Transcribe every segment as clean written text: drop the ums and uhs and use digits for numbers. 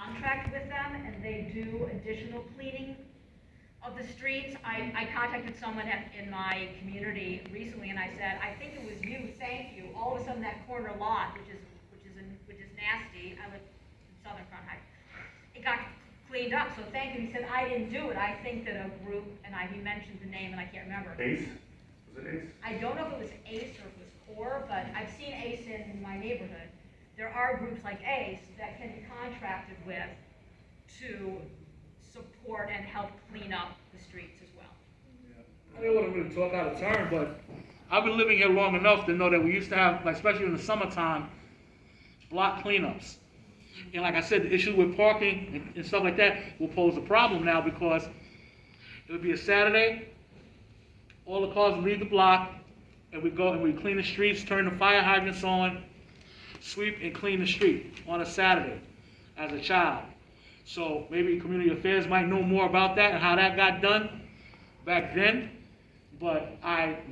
contract with them, and they do additional cleaning of the streets. I contacted someone in my community recently, and I said, I think it was you, thank you. All of a sudden, that corner lot, which is nasty, I live in Southern Crown Heights, it got cleaned up, so thank you. He said, I didn't do it. I think that a group, and he mentioned the name, and I can't remember. Ace? Was it Ace? I don't know if it was ACE or if it was CORE, but I've seen ACE in my neighborhood. There are groups like ACE that can be contracted with to support and help clean up the streets as well. I don't want to really talk out of turn, but I've been living here long enough to know that we used to have, like, especially in the summertime, block cleanups. And like I said, the issue with parking and stuff like that will pose a problem now because it would be a Saturday, all the cars would leave the block, and we go and we clean the streets, turn the fire hydrants on, sweep and clean the street on a Saturday as a child. So maybe Community Affairs might know more about that and how that got done back then. But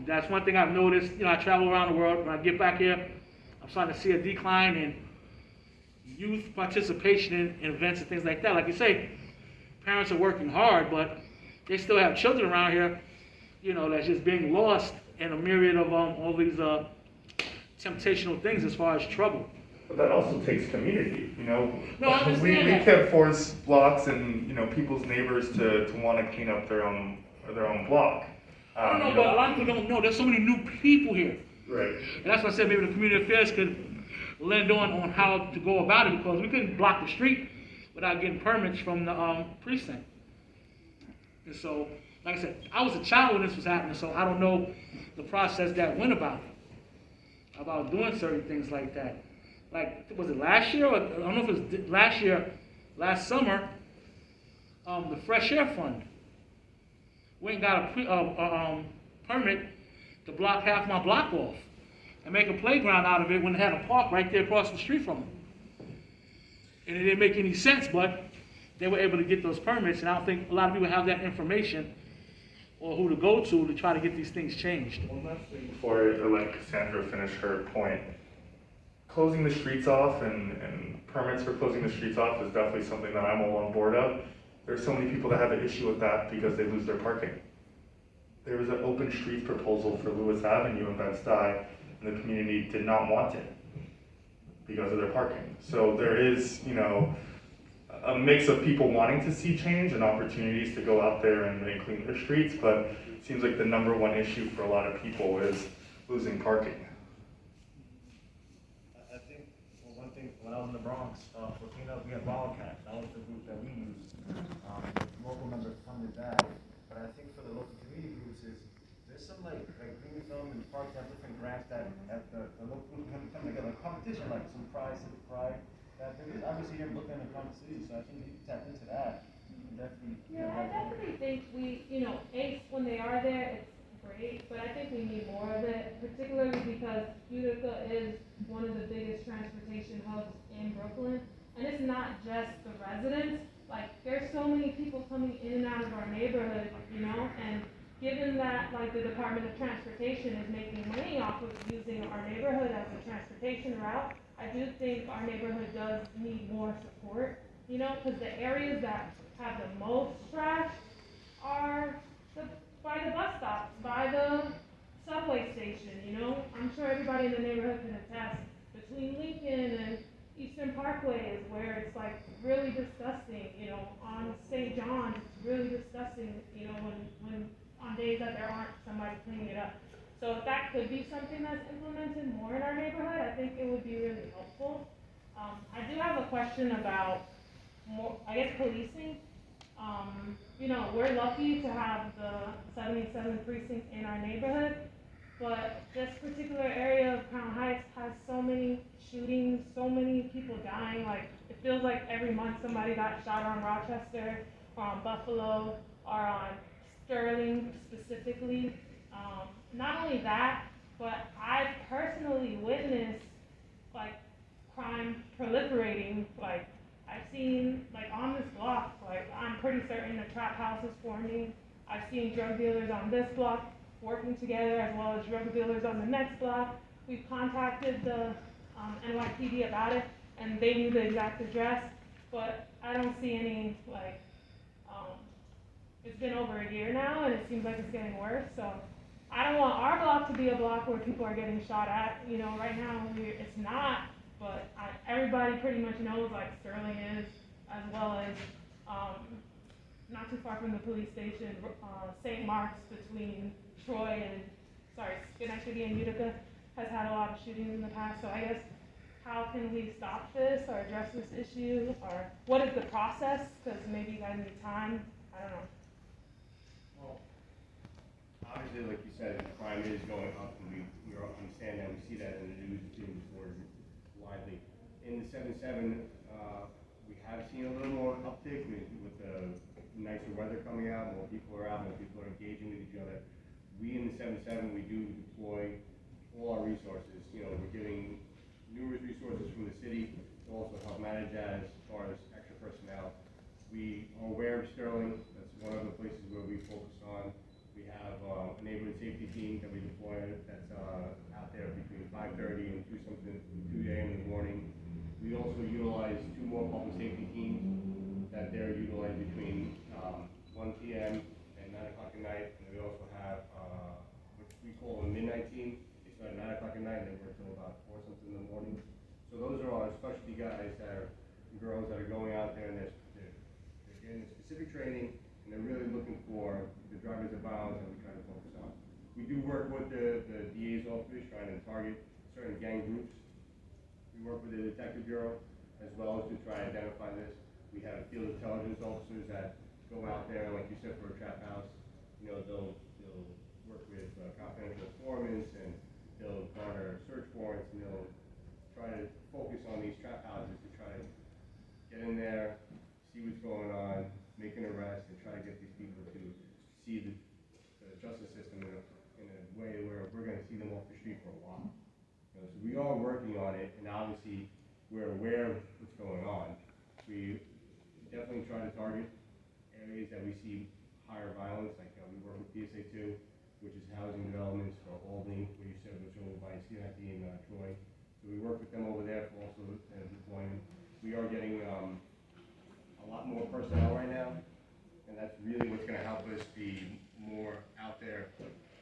that's one thing I've noticed. You know, I travel around the world. When I get back here, I'm starting to see a decline in youth participation in events and things like that. Like you say, parents are working hard, but they still have children around here, you know, that's just being lost in a myriad of all these temptational things as far as trouble. But that also takes community, you know. No, I understand we that. can't force blocks and, you know, people's neighbors to want to clean up their own block. I don't know, You but a lot of people don't know. There's so many new people here. Right. And that's why I said maybe the Community Affairs could lend on how to go about it, because we couldn't block the street without getting permits from the precinct. And so, like I said, I was a child when this was happening, so I don't know the process that went about doing certain things like that. Like, was it last year? Or, I don't know if it was last year, last summer, the Fresh Air Fund went and got a permit to block half my block off and make a playground out of it when they had a park right there across the street from them. And it didn't make any sense, but they were able to get those permits, and I don't think a lot of people have that information or who to go to try to get these things changed. One last thing before I let Cassandra finish her point. Closing the streets off and permits for closing the streets off is definitely something that I'm all on board of. There's so many people that have an issue with that because they lose their parking. There was an open streets proposal for Lewis Avenue in Bed-Stuy, and the community did not want it because of their parking. So there is, you know, a mix of people wanting to see change and opportunities to go out there and clean their streets, but it seems like the number one issue for a lot of people is losing parking. I think, well, one thing, when I was in the Bronx, for cleanup, we had Wildcat. That was the group that we used. Local members funded that. But I think for the local community groups there's some like green film and parks have different grants that at the local group come together, like competition, like some prize, civic pride. That there is obviously here in Brooklyn and Congress City, so I think you can tap into that. Definitely. Yeah, I definitely think ACE, when they are there, it's great, but I think we need more of it, particularly because Utica is one of the biggest transportation hubs in Brooklyn, and it's not just the residents. Like, there's so many people coming in and out of our neighborhood, and given that, like, the Department of Transportation is making money off of using our neighborhood as a transportation route, I do think our neighborhood does need more support, because the areas that have the most trash are by the bus stops, by the subway station, I'm sure everybody in the neighborhood can attest. Between Lincoln and Eastern Parkway is where it's like really disgusting, on St. John's, it's really disgusting, when on days that there aren't somebody cleaning it up. So if that could be something that's implemented more in our neighborhood, I think it would be really helpful. I do have a question about policing. We're lucky to have the 77th precinct in our neighborhood, but this particular area of Crown Heights has so many shootings, so many people dying. Like, it feels like every month somebody got shot on Rochester, or on Buffalo, or on Sterling specifically. Not only that, but I've personally witnessed, like, crime proliferating. Like, I've seen, like, on this block, like, I'm pretty certain a trap house is forming. I've seen drug dealers on this block working together, as well as drug dealers on the next block. We've contacted the NYPD about it, and they knew the exact address. but I don't see any, like, it's been over a year now, and it seems like it's getting worse, so I don't want our block to be a block where people are getting shot at, you know, right now, it's not, but everybody pretty much knows, like, Sterling is, as well as, not too far from the police station, St. Mark's between Schenectady and Utica has had a lot of shootings in the past, so I guess, how can we stop this or address this issue, or what is the process, because maybe you guys need time, I don't know. Well, obviously, like you said, crime is going up, and we understand that, we see that in the news, it's being reported widely. In the 7-7, we have seen a little more uptick with the nicer weather coming out, more people are out, more people are engaging with each other. We in the 7-7, we do deploy all our resources, you know, we're giving numerous resources from the city to also help manage that as far as extra personnel. We are aware of Sterling, that's one of the places where we focus on. We have a neighborhood safety team that we deploy that's out there between 5:30 and 2 a.m. in the morning. We also utilize 2 more public safety teams that they're utilized between 1 p.m. and 9 o'clock at night. And we also have what we call a midnight team. They start at 9 o'clock at night and they work till about 4 something in the morning. So those are our specialty guys that are girls that are going out there and they're getting a specific training and they're really looking for the drivers of violence that we try to focus on. We do work with the DA's office trying to target certain gang groups. We work with the Detective Bureau as well as to try to identify this. We have field intelligence officers that go out there, like you said, for a trap house. You know, they'll work with confidential informants and they'll garner search warrants and they'll try to focus on these trap houses to try to get in there, see what's going on, make an arrest, and try to get these people to see the justice system in a way where we're going to see them off the street for a while. You know, so we are working on it, and obviously we're aware of what's going on. We definitely try to target areas that we see higher violence, like we work with PSA 2, which is housing developments for Albany, where you said was over by Schenectady and Troy. So we work with them over there for also deployment. We are getting a lot more personnel right now, and that's really what's going to help us be more out there,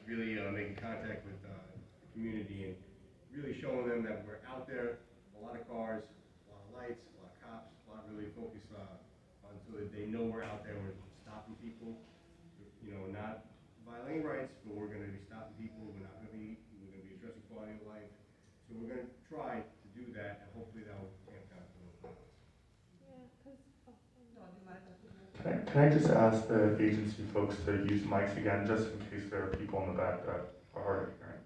really making contact with the community and really showing them that we're out there. A lot of cars, a lot of lights, a lot of cops, a lot really focused on so that they know we're out there, we're stopping people, you know, not violating rights, but we're going to be stopping people, we're going to be addressing quality of life. So we're going to try to do that, and hopefully that will tamp down some of those violence. Can I just ask the agency folks to use mics again, just in case there are people in the back that are hard of hearing?